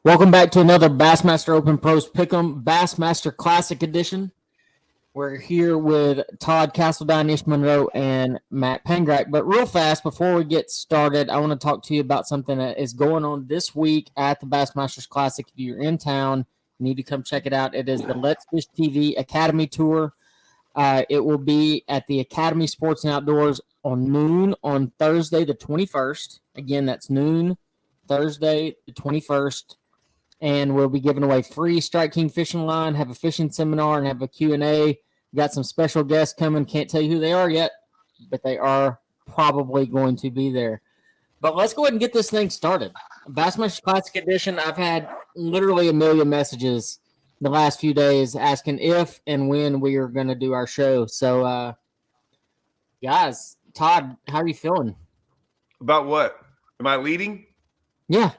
Welcome back to another Bassmaster Open Pros Pick'em Bassmaster Classic Edition. We're here with Todd Castledine, Monroe, and Matt Pangrac. But real fast, before we get started, I want to talk to you about something that is going on this week at the Bassmasters Classic. If you're in town, you need to come check it out. It is the Let's Fish TV Academy Tour. It will be at the Academy Sports and Outdoors on noon on Thursday the 21st. Again, that's noon, Thursday the 21st. And we'll be giving away free Strike King fishing line, have a fishing seminar, and have a Q&A. We got some special guests coming. Can't tell you who they are yet, but they are probably going to be there. But let's go ahead and get this thing started. Bassmaster Classic Edition, I've had literally a million messages the last few days asking if and when we are going to do our show. So, guys, Todd, how are you feeling? About what? Am I leading? Yeah.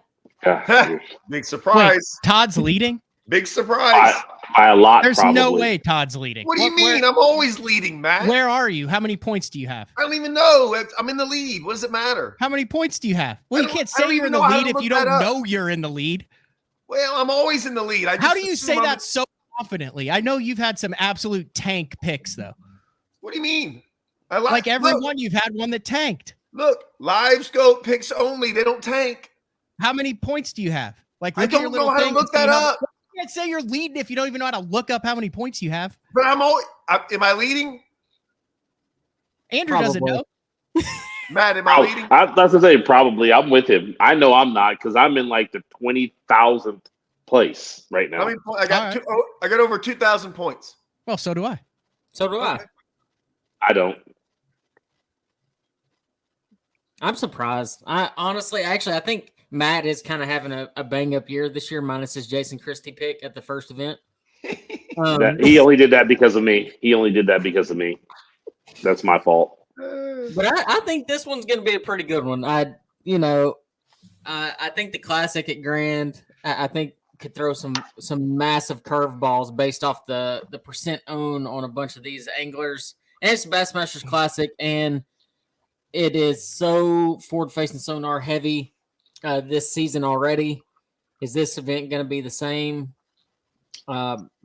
Big surprise. Wait, Todd's leading? Big surprise. By a lot, There's probably. no way Todd's leading. What do you mean? I'm always leading, Matt. Where are you? How many points do you have? I don't even know. I'm in the lead. What does it matter? How many points do you have? Well, you can't I don't say you're in even the know how lead to if you look don't that up. know you're in the lead. Well, I'm always in the lead. How do you say that so confidently? I know you've had some absolute tank picks, though. What do you mean? Like everyone, you've had one that tanked. Look, live scope picks only. They don't tank. How many points do you have? Like, I don't know how to look that up. You can't say you're leading if you don't even know how to look up how many points you have. But I'm always. Am I leading? Andrew doesn't know. Matt, am I leading? That's to say, probably. I'm with him. I know I'm not because I'm in like the 20,000th place right now. I got I got over 2,000 points. Well, so do I. So do I. I don't. I'm surprised. I think Matt is kind of having a bang up year this year, minus his Jason Christie pick at the first event. He only did that because of me. That's my fault. But I think this one's going to be a pretty good one. I think the Classic at Grand, I think could throw some massive curveballs based off the percent own on a bunch of these anglers. And it's the Bassmasters Classic, and it is so forward-facing sonar heavy this season already. Is this event going to be the same?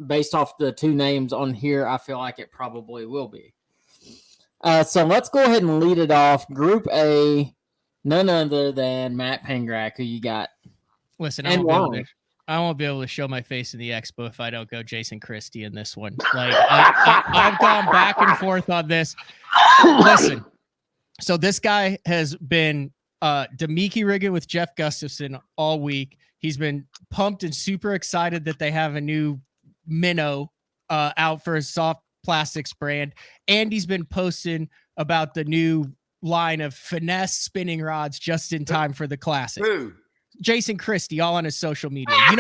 Based off the two names on here, I feel like it probably will be. So let's go ahead and lead it off. Group A, none other than Matt Pangrac, who you got. Listen, I won't be able to show my face in the expo if I don't go Jason Christie in this one. Like I've gone back and forth on this. Listen. So this guy has been Demiki rigging with Jeff Gustafson all week. He's been pumped and super excited that they have a new minnow out for his soft plastics brand. And he's been posting about the new line of finesse spinning rods just in time for the Classic. Who? Jason Christie, all on his social media. You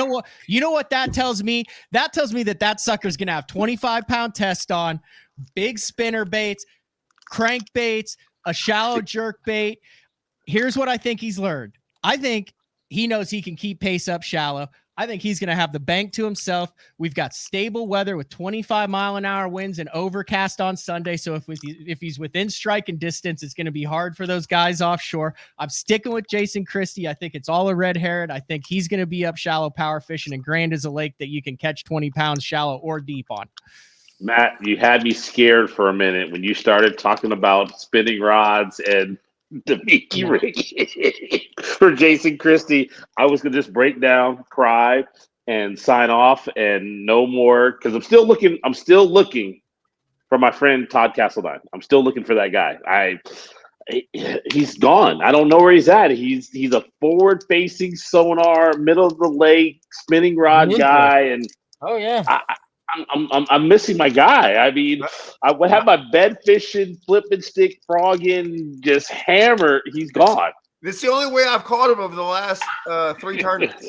know what that tells me? That tells me that sucker's going to have 25-pound test on, big spinner baits, crankbaits, a shallow jerk bait. Here's what I think he's learned. I think he knows he can keep pace up shallow. I think he's going to have the bank to himself. We've got stable weather with 25-mile-an-hour winds and overcast on Sunday. So if he's within striking distance, it's going to be hard for those guys offshore. I'm sticking with Jason Christie. I think it's all a red herring. I think he's going to be up shallow power fishing, and Grand is a lake that you can catch 20 pounds shallow or deep on. Matt, you had me scared for a minute when you started talking about spinning rods and the Mickey rig for Jason Christie. I was going to just break down, cry, and sign off and no more, because I'm still looking for my friend Todd Castledine. I'm still looking for that guy. He's gone. I don't know where he's at. He's a forward-facing sonar, middle of the lake, spinning rod guy, and oh yeah. I'm missing my guy. I mean, I would have my bed fishing, flipping stick, frogging, just hammer. He's gone. This is the only way I've caught him over the last 3 tournaments.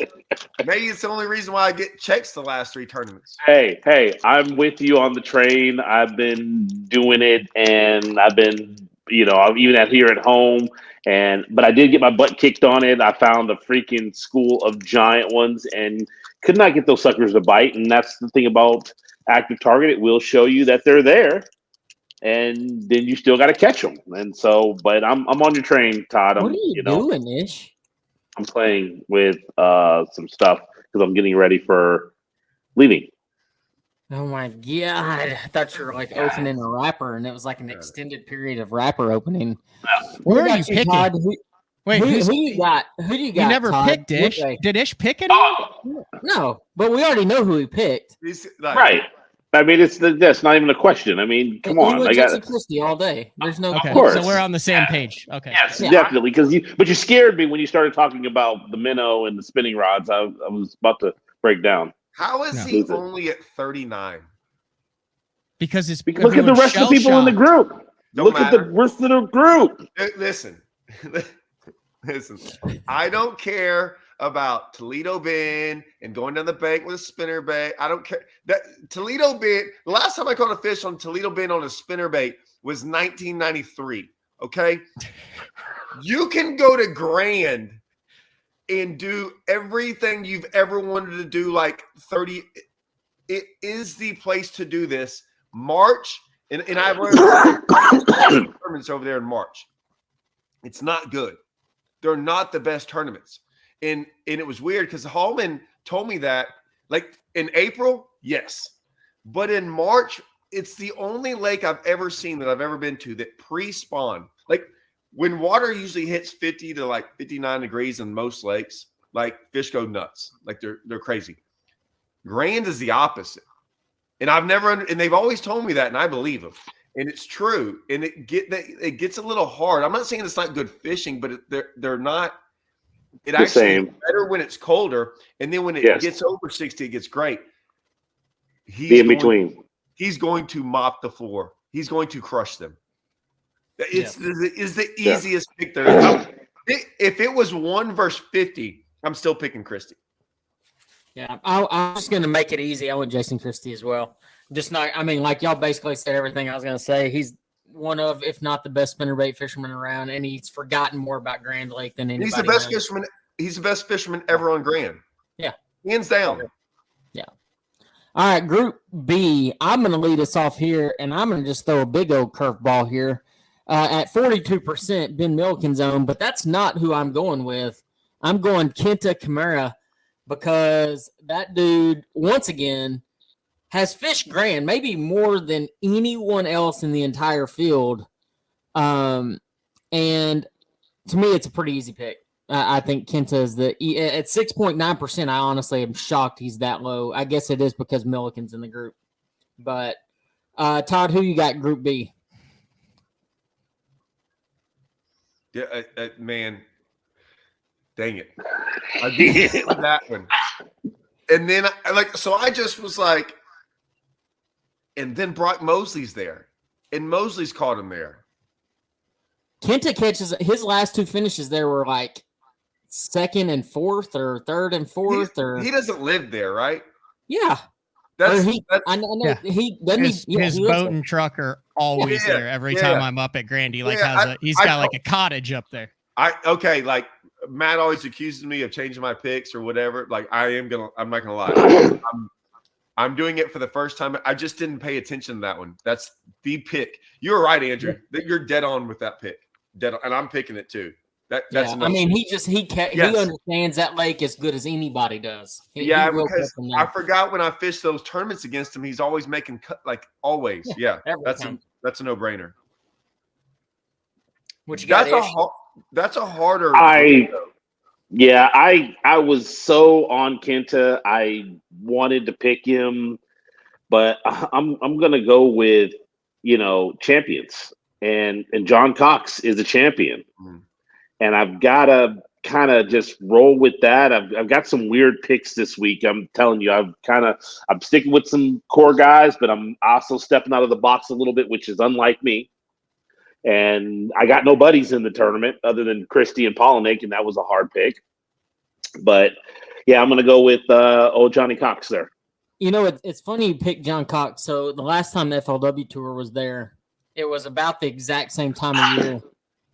Maybe it's the only reason why I get checks the last 3 tournaments. Hey, I'm with you on the train. I've been doing it, and I've been, I'm even here at home. But I did get my butt kicked on it. I found a freaking school of giant ones and could not get those suckers to bite. And that's the thing about active target. It will show you that they're there, and then you still got to catch them. And so, but I'm on your train, Todd. What are you doing, Ish? I'm playing with some stuff. because I'm getting ready for leaving. Oh my god! I thought you were like opening a wrapper, and it was like an extended period of wrapper opening. Where What are about you picking? Todd? Wait, Who do you got? Who do you got? You never Todd? picked Ish. Okay. Did Ish pick anyone? No, but we already know who he picked. He's like, Right. I mean, that's not even a question. I mean, come He on. went I got Jason Christie all day. There's no. Okay, course. so we're on the same page. Okay. Yes, Yeah. definitely. But you scared me when you started talking about the minnow and the spinning rods. I was about to break down. how is he only at 39? Because it's Look at the rest of the people in the group. Don't Look at the rest of the group. Listen, listen. I don't care about Toledo Bend and going down the bank with a spinner bait. I don't care. That Toledo Bend. The last time I caught a fish on Toledo Bend on a spinner bait was 1993. Okay, you can go to Grand and do everything you've ever wanted to do. Like 30, it is the place to do this. March, and I've learned tournaments over there in March. It's not good. They're not the best tournaments. And it was weird because Hallman told me that, like, in April, yes. But in March, it's the only lake I've ever seen that I've ever been to that pre-spawn. Like, when water usually hits 50 to like 59 degrees in most lakes, like, fish go nuts. Like, they're crazy. Grand is the opposite. And I've never, and they've always told me that, and I believe them. And it's true. And it gets a little hard. I'm not saying it's not good fishing, but they're not. It The actually same. is better when it's colder, and then when it gets over 60, it gets great. The in between. He's going to mop the floor. He's going to crush them. It's the easiest pick there. If it was 1 versus 50, I'm still picking Christie. Yeah, I'm just gonna make it easy. I went Jason Christie as well. Just not. I mean, like y'all basically said everything I was gonna say. He's one of, if not the best spinnerbait fisherman around, and he's forgotten more about Grand Lake than anybody. He's the best knows. fisherman. He's the best fisherman ever on Grand. Yeah, hands down. Yeah. All right, Group B. I'm gonna lead us off here, and I'm gonna just throw a big old curveball here. At 42%, Ben Milliken's own, but that's not who I'm going with. I'm going Kenta Kamara, because that dude, once again, has fished Grand, maybe more than anyone else in the entire field. And to me, it's a pretty easy pick. I think Kenta is at 6.9%. I honestly am shocked he's that low. I guess it is because Milliken's in the group. But Todd, who you got Group B? Yeah, man. Dang it. I did that one. And then I just was like, and then Brock Mosley's there. And Mosley's caught him there. Kenta catches his last two finishes there were like 2nd and 4th or 3rd and 4th. He doesn't live there, right? Yeah. I know Yeah. he doesn't. His boat and truck are always there every time I'm up at Grand. He he's got like a cottage up there. Like Matt always accuses me of changing my picks or whatever. Like I'm not gonna lie. I'm doing it for the first time. I just didn't pay attention to that one. That's the pick. You're right, Andrew. You're dead on with that pick. Dead on, and I'm picking it too. That's I mean, he understands that lake as good as anybody does. Because I forgot when I fished those tournaments against him, he's always making cut, like always. Yeah, that's a no-brainer. What you got? That's a harder. I was so on Kenta. I wanted to pick him, but I'm gonna go with champions, and John Cox is a champion. Mm. And I've got to kind of just roll with that. I've got some weird picks this week. I'm telling you, I'm sticking with some core guys, but I'm also stepping out of the box a little bit, which is unlike me. And I got no buddies in the tournament other than Christie and Polinick, and that was a hard pick. But yeah, I'm going to go with old Johnny Cox there. It's funny you picked John Cox. So the last time the FLW tour was there, it was about the exact same time of year.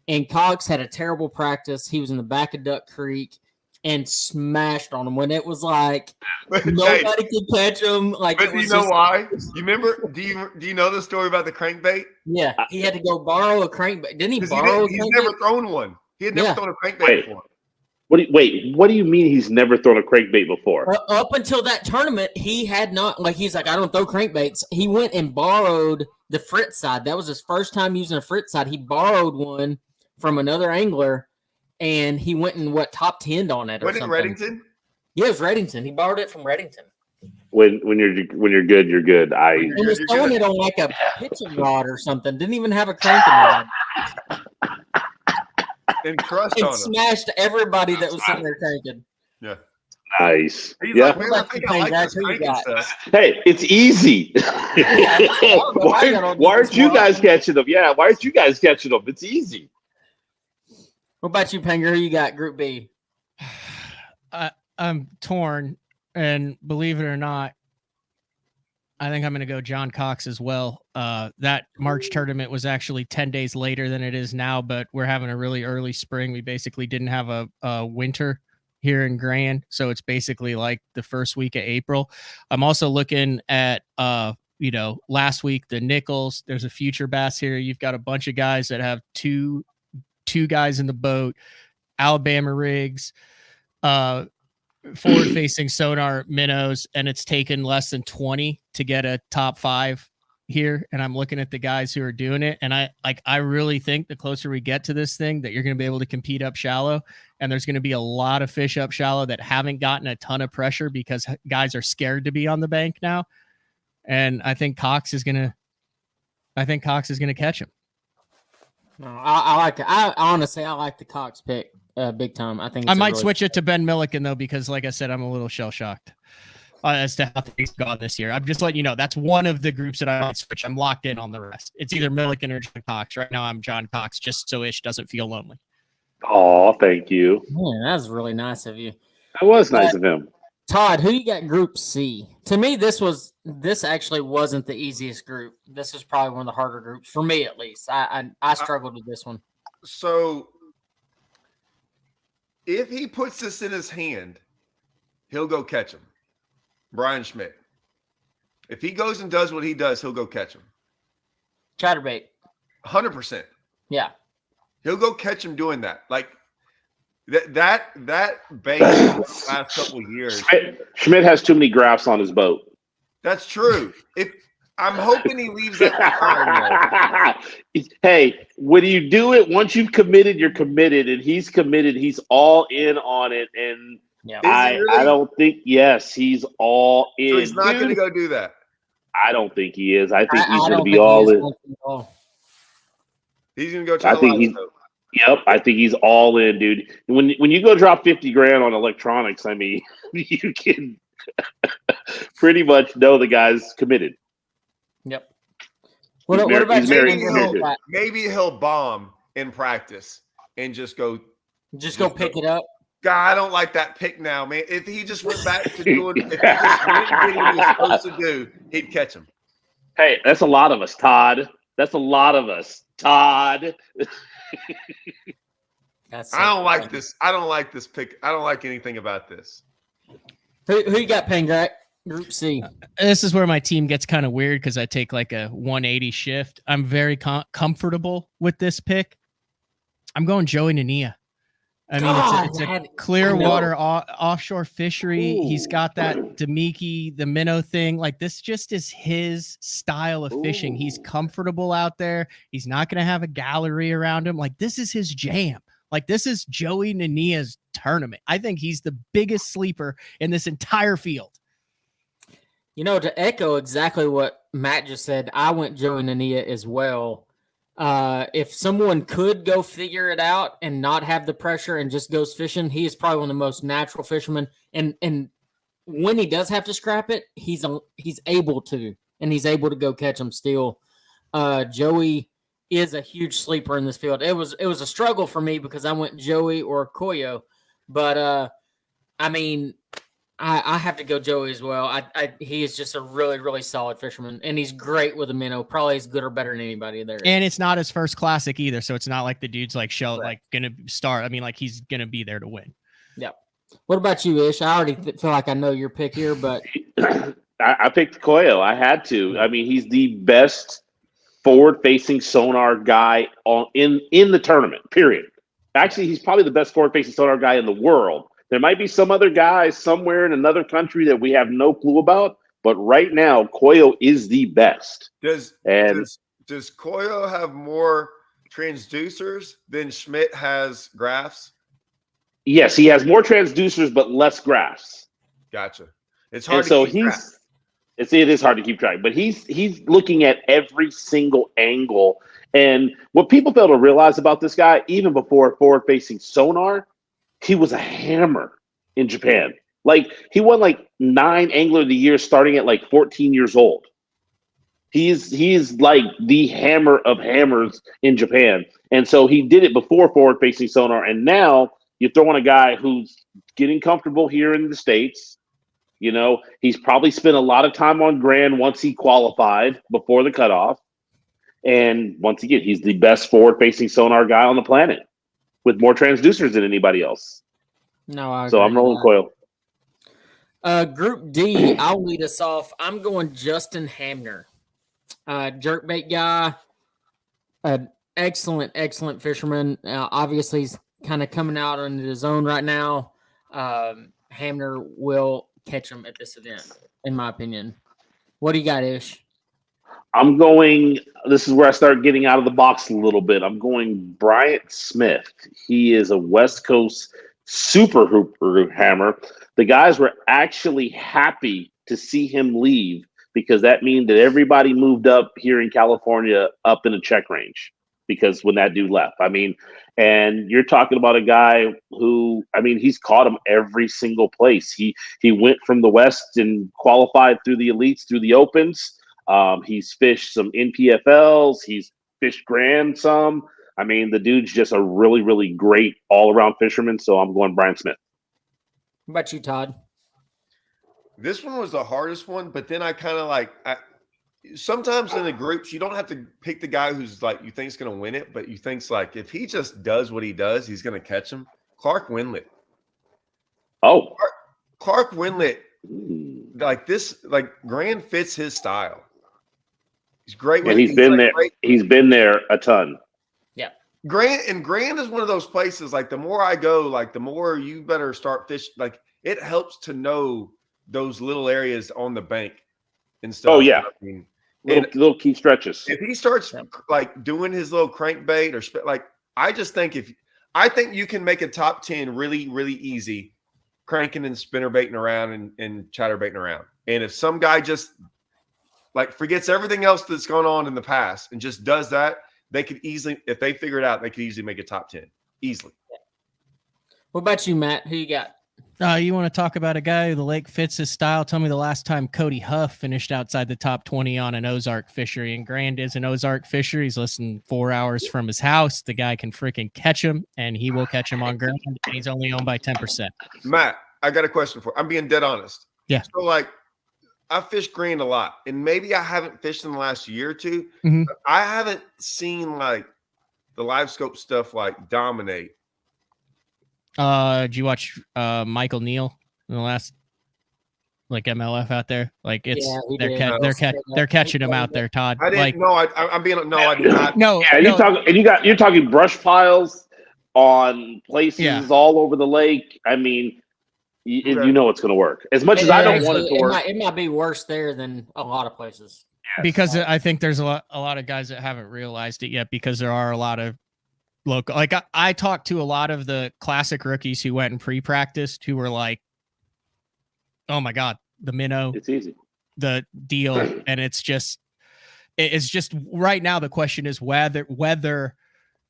And Cox had a terrible practice. He was in the back of Duck Creek and smashed on him when it was like nobody could catch him. Like, but you know why? You remember? Do you know the story about the crankbait? Yeah, he had to go borrow a crankbait. Didn't he borrow? He's never thrown one. He had never thrown a crankbait before. What do you mean he's never thrown a crankbait before? Up until that tournament, he had not, like, he's like, I don't throw crankbaits. He went and borrowed the fritz side. That was his first time using a fritz side. He borrowed one from another angler, and he went and top 10 on it or What, in something. Reddington? Yeah, it was Reddington. He borrowed it from Reddington. When you're good, you're good. He was throwing it on like a pitching rod or something. Didn't even have a cranking rod. And crushed And on him. smashed everybody that was sitting there cranking. Yeah. Nice. He's Yeah. like, man, I think I like this Who you cranking got? stuff. Hey, it's easy. Why aren't you guys catching them? Yeah, why aren't you guys catching them? It's easy. What about you, Panger? Who you got? Group B. I'm torn, and believe it or not, I think I'm going to go John Cox as well. That March tournament was actually 10 days later than it is now, but we're having a really early spring. We basically didn't have a winter here in Grand, so it's basically like the first week of April. I'm also looking at last week the Nichols. There's a future bass here. You've got a bunch of guys that have two guys in the boat, Alabama rigs, forward facing sonar minnows, and it's taken less than 20 to get a top 5 here. And I'm looking at the guys who are doing it, and I really think the closer we get to this thing that you're going to be able to compete up shallow, and there's going to be a lot of fish up shallow that haven't gotten a ton of pressure because guys are scared to be on the bank now. And I think Cox is going to catch him. No, I like it. I honestly like the Cox pick big time. I think I might switch it to Ben Milliken though, because like I said, I'm a little shell shocked as to how things gone this year. I'm just letting you know that's one of the groups that I might switch. I'm locked in on the rest. It's either Milliken or John Cox. Right now I'm John Cox, just so Ish doesn't feel lonely. Oh, thank you. Man, that was really nice of you. That was nice of him. Todd, who you got Group C? To me, this actually wasn't the easiest group. This is probably one of the harder groups for me, at least. I struggled with this one. So if he puts this in his hand, he'll go catch him. Brian Schmidt. If he goes and does what he does, he'll go catch him. Chatterbait. 100%. Yeah. He'll go catch him doing that. Like that bait the last couple of years. Schmidt has too many graphs on his boat. That's true. I'm hoping he leaves that behind. Hey, when you do it, once you've committed, you're committed, and he's committed. He's all in on it, and Yeah. I don't think. Yes, he's all in. So he's not going to go do that. I don't think he is. I think he's I going to don't be think all he is in. at all. He's going to go to I the think live he's. scope. Yep, I think he's all in, dude. When you go drop $50,000 on electronics, I mean, you can pretty much know the guy's committed. Yep. What about he's you? married. Maybe he'll bomb in practice and just go pick it up. God, I don't like that pick now, man. If he just went back to doing, if he just went and did what he was supposed to do, he'd catch him. Hey, that's a lot of us, Todd. That's a lot of us, Todd. I don't like this. I don't like this pick. I don't like anything about this. Who you got, Pangrac? Group C. This is where my team gets kind of weird because I take like a 180 shift. I'm very comfortable with this pick. I'm going Joey Nania. I mean, it's a clear water offshore fishery. Ooh. He's got that Demiki, the minnow thing. Like this just is his style of fishing. He's comfortable out there. He's not going to have a gallery around him. Like this is his jam. Like this is Joey Nania's tournament. I think he's the biggest sleeper in this entire field. You know, to echo exactly what Matt just said, I went Joey Nania as well. If someone could go figure it out and not have the pressure and just goes fishing, he is probably one of the most natural fishermen. And when he does have to scrap it, he's able to, and he's able to go catch them still. Joey is a huge sleeper in this field. It was a struggle for me because I went Joey or Koyo, but I mean, I have to go Joey as well. He is just a really, really solid fisherman, and he's great with a minnow. Probably as good or better than anybody there. And it's not his first classic either, so it's not like the dude's like gonna start. I mean, like he's gonna be there to win. Yep. What about you, Ish? I already feel like I know your pick here, but I picked Koyo. I had to. I mean, he's the best forward-facing sonar guy in the tournament. Period. Actually, he's probably the best forward-facing sonar guy in the world. There might be some other guys somewhere in another country that we have no clue about, but right now, Koyo is the best. Does Koyo have more transducers than Schmidt has graphs? Yes, he has more transducers but less graphs. Gotcha. It's hard And to so keep track. it is hard to keep track, but he's looking at every single angle. And what people fail to realize about this guy, even before forward-facing sonar, he was a hammer in Japan. Like, he won like 9 Angler of the Year starting at like 14 years old. He's like the hammer of hammers in Japan. And so he did it before forward-facing sonar, and now you throw in a guy who's getting comfortable here in the States. You know, he's probably spent a lot of time on Grand once he qualified before the cutoff. And once again, he's the best forward-facing sonar guy on the planet with more transducers than anybody else. No, I So agree I'm rolling with Koyo. Group D, I'll lead us off. I'm going Justin Hamner. Jerkbait guy. Excellent fisherman. Obviously, he's kind of coming out into his own right now. Hamner will catch him at this event, in my opinion. What do you got, Ish? I'm going, this is where I start getting out of the box a little bit. I'm going Bryant Smith. He is a West Coast super hooper hammer. The guys were actually happy to see him leave because that means that everybody moved up here in California up in a check range because when that dude left. I mean, and you're talking about a guy who, I mean, he's caught him every single place. He went from the West and qualified through the elites, through the opens. He's fished some NPFLs. He's fished Grand some. I mean, the dude's just a really, really great all-around fisherman. So I'm going Brian Smith. What about you, Todd? This one was the hardest one, but then I kind of like sometimes in the groups, you don't have to pick the guy who's like you think's going to win it, but you think's like if he just does what he does, he's going to catch him. Clark Winlet. Oh, Clark Winlet, like this, like Grand fits his style. He's great. And he's been there. He's been there a ton. Yeah. Grand is one of those places. Like the more I go, like the more you better start fishing. Like it helps to know those little areas on the bank and stuff. Oh yeah. I mean, little key stretches. if he starts like doing his little crankbait or like, I think you can make a top 10 really, really easy, cranking and spinnerbaiting around and chatterbaiting around. And if some guy just like forgets everything else that's gone on in the past and just does that, they could easily, if they figure it out, they could easily make a top 10 easily. What about you, Matt? Who you got? You want to talk about a guy who the lake fits his style? Tell me the last time Cody Huff finished outside the top 20 on an Ozark fishery. And Grand is an Ozark fishery. He's less than 4 hours from his house. The guy can freaking catch him, and he will catch him on Grand. And he's only owned by 10%. Matt, I got a question for you. I'm being dead honest. Yeah. So like I fish Grand a lot, and maybe I haven't fished in the last year or two. Mhm. But I haven't seen like the live scope stuff like dominate. Did you watch Michael Neal in the last like MLF out there? Like it's they're catching him out there, Todd. I didn't like, know. I did not. No, Yeah, you're talking brush piles on places all over the lake. I mean, you know it's going to work. As much as I don't want it to work, it might be worse there than a lot of places. because I think there's a lot of guys that haven't realized it yet because there are a lot of local. Like I talked to a lot of the classic rookies who went and pre-practiced who were like, "Oh my god, the minnow, it's easy, the deal," and it's just right now the question is whether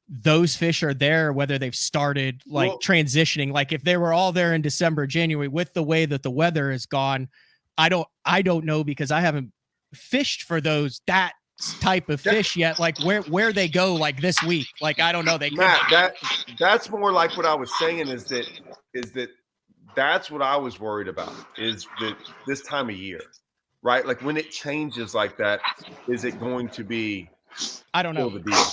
those fish are there, whether they've started transitioning. Like if they were all there in December, January, with the way that the weather has gone, I don't know because I haven't fished for that type of fish yet. Like where they go like this week, like I don't know. That's more like what I was saying is that that's what I was worried about is that this time of year, right? Like when it changes like that, is it going to be? I don't know. The deal?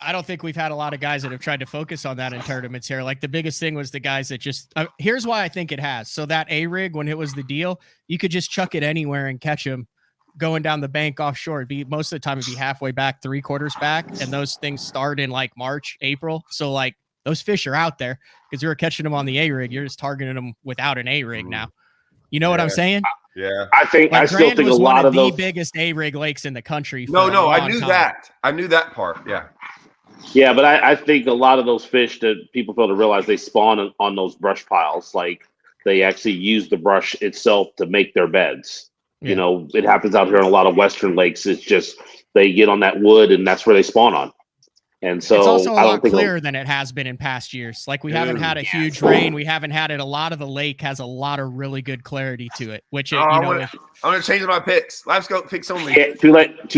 I don't think we've had a lot of guys that have tried to focus on that in tournaments here. Like the biggest thing was the guys that just here's why I think it has. So that A-rig, when it was the deal, you could just chuck it anywhere and catch them going down the bank offshore. Most of the time it'd be halfway back, 3/4 back. And those things start in like March, April. So like Those fish are out there because you were catching them on the A rig. You're just targeting them without an A rig now. You know what I'm saying? Yeah. I still think a lot of those biggest A rig lakes in the country. No, I knew that. I knew that part. Yeah. Yeah, but I think a lot of those fish that people fail to realize they spawn on those brush piles. Like they actually use the brush itself to make their beds. Yeah. You know, it happens out here in a lot of Western lakes. It's just they get on that wood and that's where they spawn on. And so it's also a I don't lot think clearer than it has been in past years. Like we haven't had a huge rain. We haven't had it. A lot of the lake has a lot of really good clarity to it, which I'm going to change my picks. Live scope picks only. Yeah, too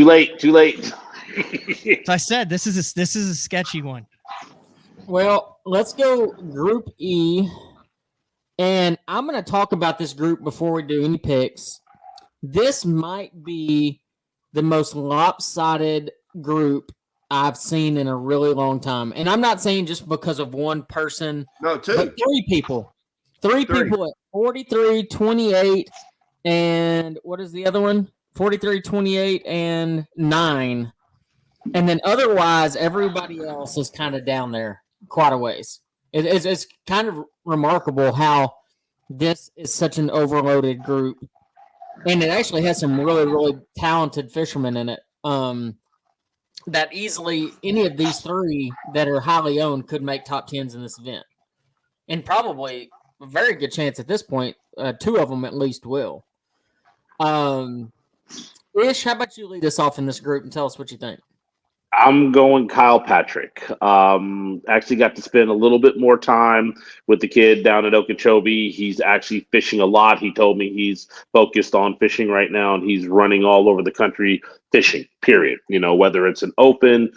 late. So I said this is a sketchy one. Well, let's go Group E, and I'm going to talk about this group before we do any picks. This might be the most lopsided group I've seen in a really long time, and I'm not saying just because of one person. No, two. But three people. Three people at 43, 28, and what is the other one? 43, 28, and 9. And then otherwise, everybody else is kind of down there quite a ways. It's kind of remarkable how this is such an overloaded group. And it actually has some really, really talented fishermen in it. That easily any of these three that are highly owned could make top 10s in this event. And probably a very good chance at this point, 2 of them at least will. Ish, how about you lead us off in this group and tell us what you think? I'm going Kyle Patrick. Actually got to spend a little bit more time with the kid down at Okeechobee. He's actually fishing a lot. He told me he's focused on fishing right now, and he's running all over the country fishing, period. You know, whether it's an open,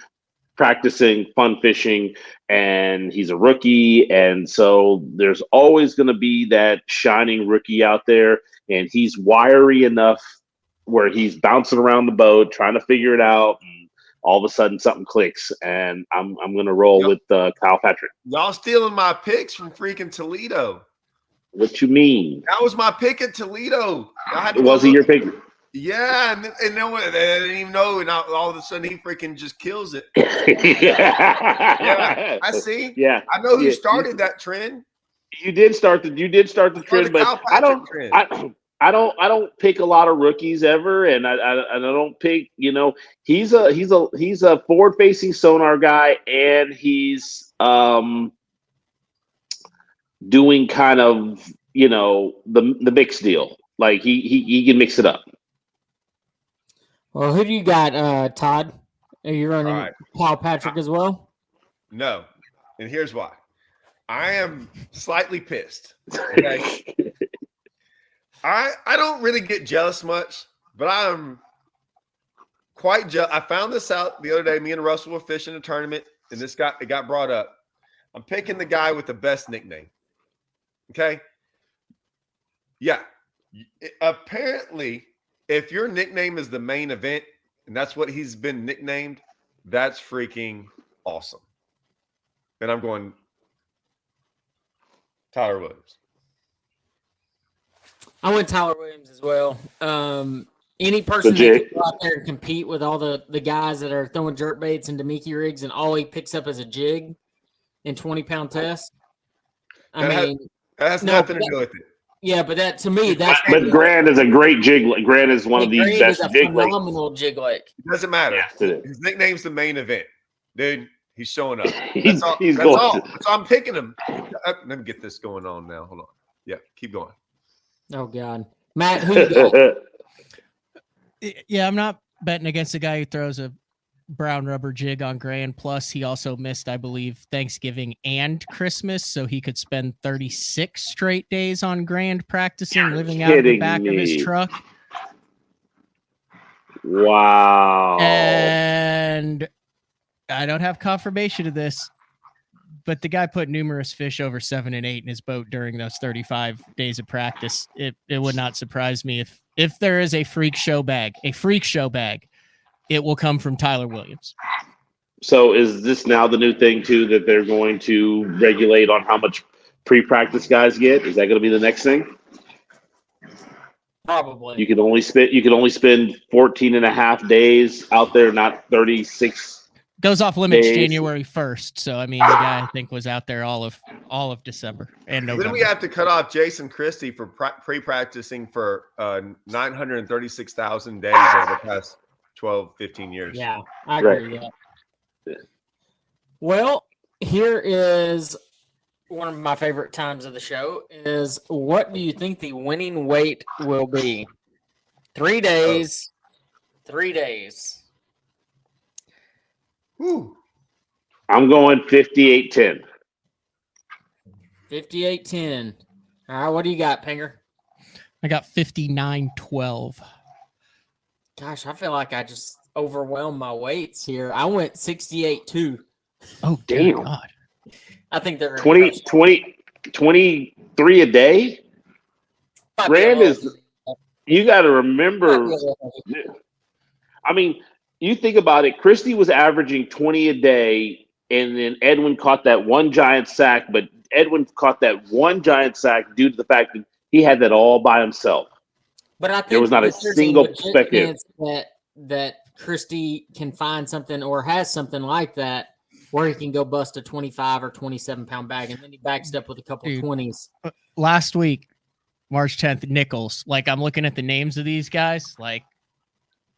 practicing, fun fishing, and he's a rookie. And so there's always going to be that shining rookie out there, and he's wiry enough where he's bouncing around the boat, trying to figure it out. And all of a sudden something clicks, and I'm going to roll with Kyle Patrick. Y'all stealing my picks from freaking Toledo. What you mean? That was my pick at Toledo. Was he your pick? Yeah, and no one, they didn't even know, and all of a sudden he freaking just kills it. Yeah, I see. Yeah, I know who started that trend. You did start the trend, but I don't pick a lot of rookies ever, and I don't pick. You know, he's a forward facing sonar guy, and he's doing kind of, you know, the mix deal. Like he can mix it up. Well, who do you got, Todd? Are you running Kyle Patrick as well? No, and here's why. I am slightly pissed. Okay. I don't really get jealous much, but I'm quite jealous. I found this out the other day. Me and Russell were fishing a tournament, and it got brought up. I'm picking the guy with the best nickname. Okay? Yeah. Apparently, if your nickname is the main event, and that's what he's been nicknamed, that's freaking awesome. And I'm going Tyler Williams. I went Tyler Williams as well. Any person that can go out there and compete with all the guys that are throwing jerk baits and Demiki rigs, and all he picks up is a jig in 20-pound test. That has nothing to do with it. Yeah, but that to me, that's. But Grand is a great jig. Grand is one of the best jig lakes. Phenomenal jig lake. It doesn't matter. Yes, his nickname's the main event, dude. He's showing up. He's that's going. all. So I'm picking him. Let me get this going on now. Hold on. Yeah, keep going. Oh God, Matt, who you got? Yeah, I'm not betting against a guy who throws a brown rubber jig on Grand. Plus, he also missed, I believe, Thanksgiving and Christmas, so he could spend 36 straight days on Grand practicing, living out of the back of his truck. Wow. And I don't have confirmation of this, but the guy put numerous fish over 7 and 8 in his boat during those 35 days of practice. It would not surprise me if there is a freak show bag, it will come from Tyler Williams. So is this now the new thing too, that they're going to regulate on how much pre-practice guys get? Is that going to be the next thing? Probably. You can only spend 14 and a half days out there, not 36. Goes off limits Days. January 1st. So I mean, the guy I think was out there all of December and November. Then we have to cut off Jason Christie for pre-practicing for 936,000 days over the past 12, 15 years. Yeah, I agree with that. Well, here is one of my favorite times of the show is what do you think the winning weight will be? 3 days. 3 days. Whew. I'm going 58-10. 58-10. All right, what do you got, Pinger? I got 59-12. Gosh, I feel like I just overwhelmed my weights here. I went 68-2. Oh, Damn. God. I think they're 23 a day? Rand is, you got to remember, I mean, you think about it, Christie was averaging 20 a day, and then Edwin caught that one giant sack, but Edwin caught that one giant sack due to the fact that he had that all by himself. But I think There was not a there's single legit perspective. chance that Christie can find something or has something like that where he can go bust a 25 or 27 pound bag, and then he backs up with a couple of 20s. Last week, March 10th, Nichols. Like, I'm looking at the names of these guys, like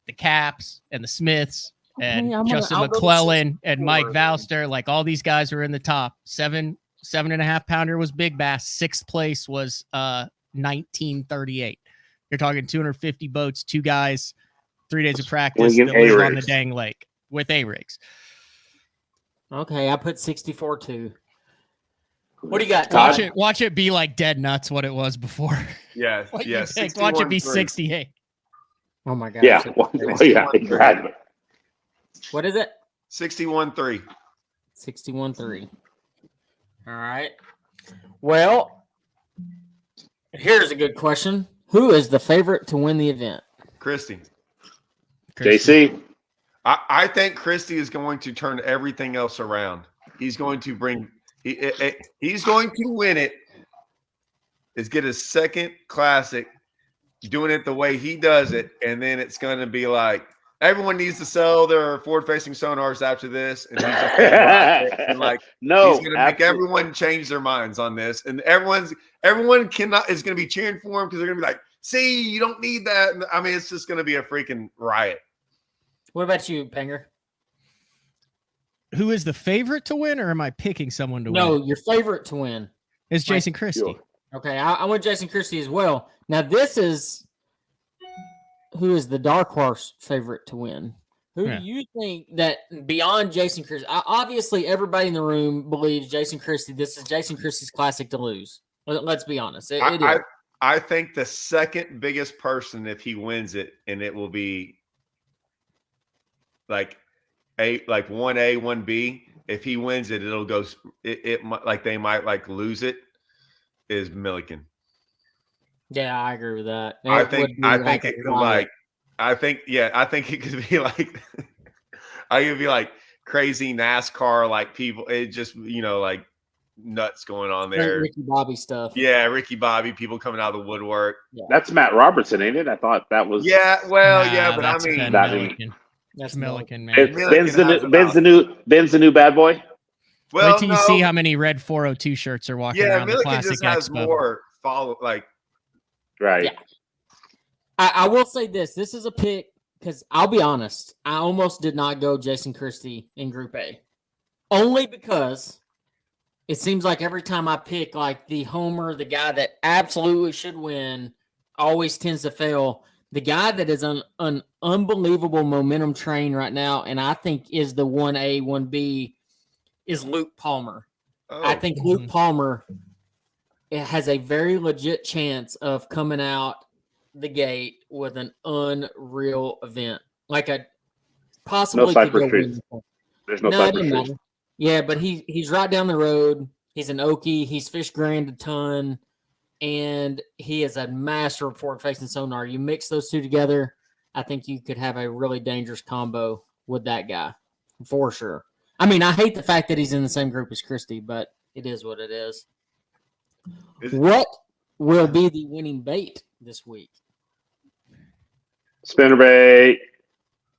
the Caps and the Smiths and Justin McClellan and Mike Valster. Like, all these guys are in the top. 7.5 pounder was Big Bass. 6th place was 1938. You're talking 250 boats, 2 guys, 3 days of practice that live on the dang lake with A-rigs. Okay, I put 64-2. What do you got? Watch it be like dead nuts what it was before. Yeah, yeah. Watch it be 68. Oh my God. Yeah, yeah, exactly. What is it? 61-3. 61-3. All right. Well, here's a good question. Who is the favorite to win the event? Christie. JC. I think Christie is going to turn everything else around. He's going to bring he's going to win it. Is get his second classic, doing it the way he does it, and then it's going to be like everyone needs to sell their forward-facing sonars after this, and he's just gonna buy it, and like No, he's going to make everyone change their minds on this, and everyone is going to be cheering for him because they're going to be like, "See, you don't need that." And, I mean, it's just going to be a freaking riot. What about you, Penger? Who is the favorite to win, or am I picking someone to win? No, your favorite to win. It's Jason Christie. Sure. Okay, I went Jason Christie as well. Now, this is who is the dark horse favorite to win. Who do you think that beyond Jason Christie? Obviously, everybody in the room believes Jason Christie. This is Jason Christie's classic to lose. Let's be honest. It is. I think the second biggest person, if he wins it, and it will be like 1A, 1B. If he wins it, it'll go. It like they might like lose it. Is Milliken? Yeah, I agree with that. I think it could like. I think it could be like. I could be like crazy NASCAR like people. It just like nuts going on there. Ricky Bobby stuff. Yeah, Ricky Bobby. People coming out of the woodwork. Yeah. That's Matt Robertson, ain't it? I thought that was. Yeah, well, but I mean, that's Milliken, man. Ben's the new bad boy. Well, wait till you see how many red 402 shirts are walking around the Classic just has Expo. more follow like. Right. Yeah. I will say this is a pick because I'll be honest, I almost did not go Jason Christie in Group A, only because it seems like every time I pick like the homer, the guy that absolutely should win, always tends to fail. The guy that is on an unbelievable momentum train right now, and I think is the 1A, 1B, is Luke Palmer. Oh. I think Luke Palmer has a very legit chance of coming out the gate with an unreal event, like a possibly. No Cypress Street. There's no Cypress Street. Yeah, but he's right down the road. He's an Okie. He's fished Grand a ton, and he is a master of forward-facing sonar. You mix those two together, I think you could have a really dangerous combo with that guy for sure. I mean, I hate the fact that he's in the same group as Christie, but it is what it is. What will be the winning bait this week? Spinnerbait.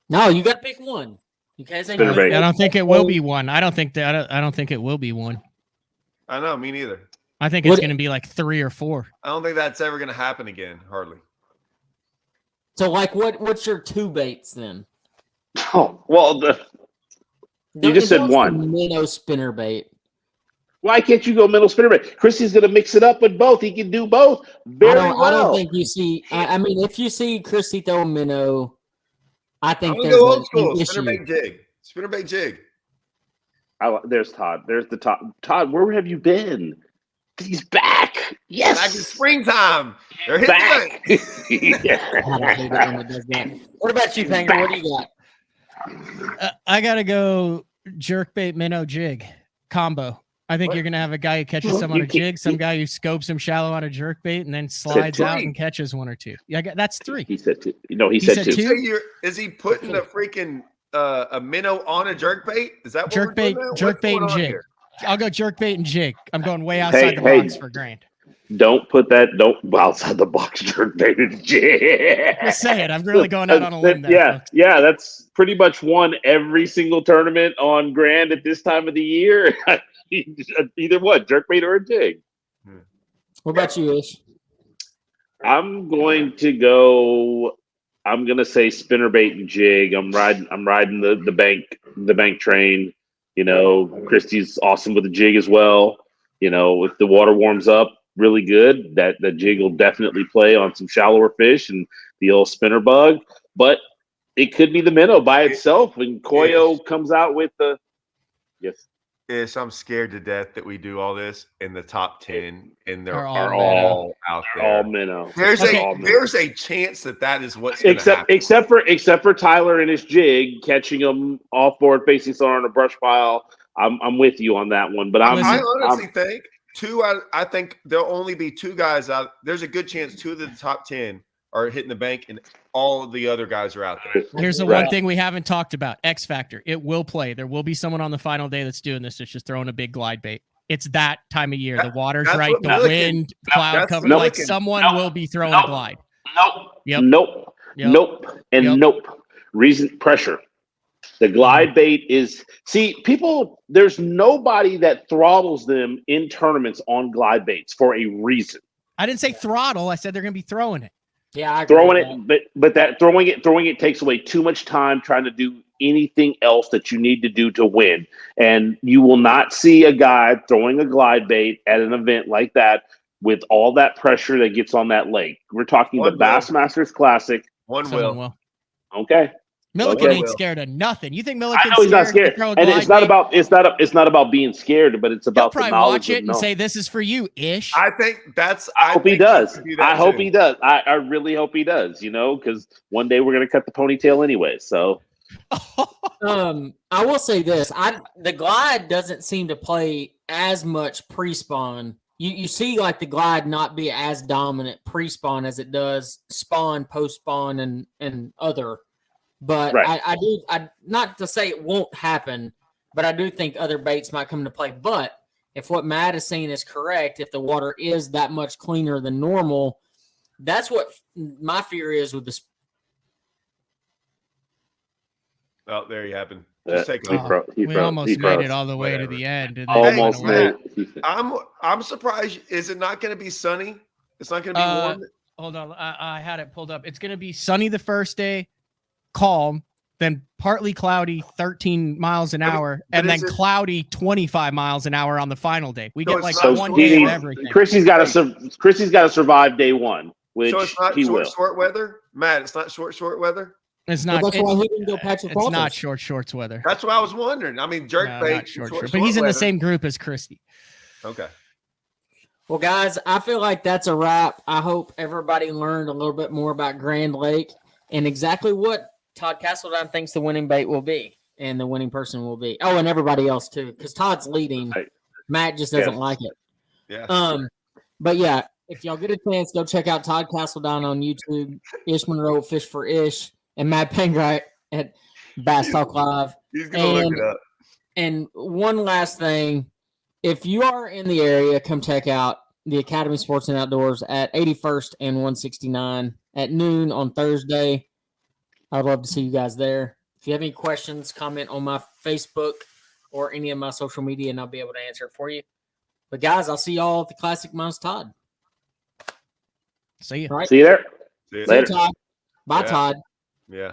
No, you got to pick one. You guys ain't Spinnerbait. I don't think it will be one. I don't think it will be one. I know, me neither. I think it's going to be like 3 or 4. I don't think that's ever going to happen again, hardly. So, like, what's your 2 baits then? Oh, well, you just said one. Minnow spinnerbait. Why can't you go minnow spinnerbait? Christy's going to mix it up with both. He can do both very well. I don't think you see. I mean, if you see Christy throw a minnow, I think I'm there's go old school. an issue. Spinnerbait jig. Spinnerbait jig. There's Todd. There's the Todd. Todd, where have you been? He's back. Yes. Back in springtime. They're hitting Back. God, I hate it when it does that. What about you, Pangrac? What do you got? I got to go jerkbait minnow jig combo. I think you're going to have a guy who catches some on a jig, some guy who scopes him shallow on a jerkbait, and then slides out and catches 1 or 2. Yeah, that's 3. He said 2. No, he said 2. So is he putting a freaking a minnow on a jerkbait? Is that what jerkbait and jig? Here? I'll go jerkbait and jig. I'm going way outside the box for grand. Don't put that. Don't outside the box jerkbait and jig. Just say it. I'm really going out on a limb there. Yeah. That's pretty much won every single tournament on grand at this time of the year. Either one, jerkbait or a jig. What about you, Ish? I'm going to say spinnerbait and jig. I'm riding the bank train. You know, Christy's awesome with the jig as well. You know, if the water warms up really good, that jig will definitely play on some shallower fish and the old spinner bug. But it could be the minnow by itself when Koyo comes out with the Ish, I'm scared to death that we do all this in the top 10 and they're all out there. All minnow. There's a chance that is what's going to happen. Except for Tyler and his jig catching them off board facing sonar on a brush pile. I'm with you on that one, but I honestly think I think there'll only be 2 guys out. There's a good chance 2 of the top 10 are hitting the bank and all of the other guys are out there. Here's the one thing we haven't talked about. X Factor. It will play. There will be someone on the final day that's doing this. That's just throwing a big glide bait. It's that time of year. The water's right. The wind, cloud cover. Like someone will be throwing a glide. Nope. Reason pressure. The glide bait is people. There's nobody that throttles them in tournaments on glide baits for a reason. I didn't say throttle. I said they're going to be throwing it. Yeah, I agree throwing it, but that throwing it takes away too much time trying to do anything else that you need to do to win. And you will not see a guy throwing a glide bait at an event like that with all that pressure that gets on that lake. We're talking the Bassmasters Classic. One will. Okay. Milliken ain't scared of nothing. You think Milliken's he's not scared? And it's not about being scared, but it's about the knowledge. Watch it and say, "This is for you, Ish." I think that's. I hope he does. I hope he does. I really hope he does. You know, because one day we're gonna cut the ponytail anyway. So, I will say this: the glide doesn't seem to play as much pre-spawn. You see, like the glide not be as dominant pre-spawn as it does spawn, post-spawn, and other. But I do not to say it won't happen, but I do think other baits might come into play. But if what Matt is saying is correct, if the water is that much cleaner than normal, that's what my fear is with the. Oh, there you happen. We almost made it all the way to the end. Almost made. I'm surprised. Is it not going to be sunny? It's not going to be warm. Hold on, I had it pulled up. It's going to be sunny the first day. Calm, then partly cloudy 13 miles an hour, and then cloudy 25 miles an hour on the final day. We get like 1 day of everything. Chrissy's got to survive day 1, which so it's not he will. Short weather, Matt. It's not short weather. It's not. That's why he didn't go Patrick It's not shorts weather. That's what I was wondering. I mean, jerkbait, short, but he's in the same group as Christy. Okay. Well, guys, I feel like that's a wrap. I hope everybody learned a little bit more about Grand Lake and exactly what Todd Castledine thinks the winning bait will be and the winning person will be. Oh, and everybody else too, because Todd's leading. Right. Matt just doesn't like it. Yeah. But yeah, if y'all get a chance, go check out Todd Castledine on YouTube, Ish Monroe Fish for Ish, and Matt Pangrac at Bass Talk Live. He's gonna look it up. And one last thing, if you are in the area, come check out the Academy Sports and Outdoors at 81st and 169 at noon on Thursday. I'd love to see you guys there. If you have any questions, comment on my Facebook or any of my social media, and I'll be able to answer it for you. But guys, I'll see y'all at the Classic minus Todd. See you. All right. See you there. See you See you, Later. Todd. Bye, Yeah. Todd. Yeah.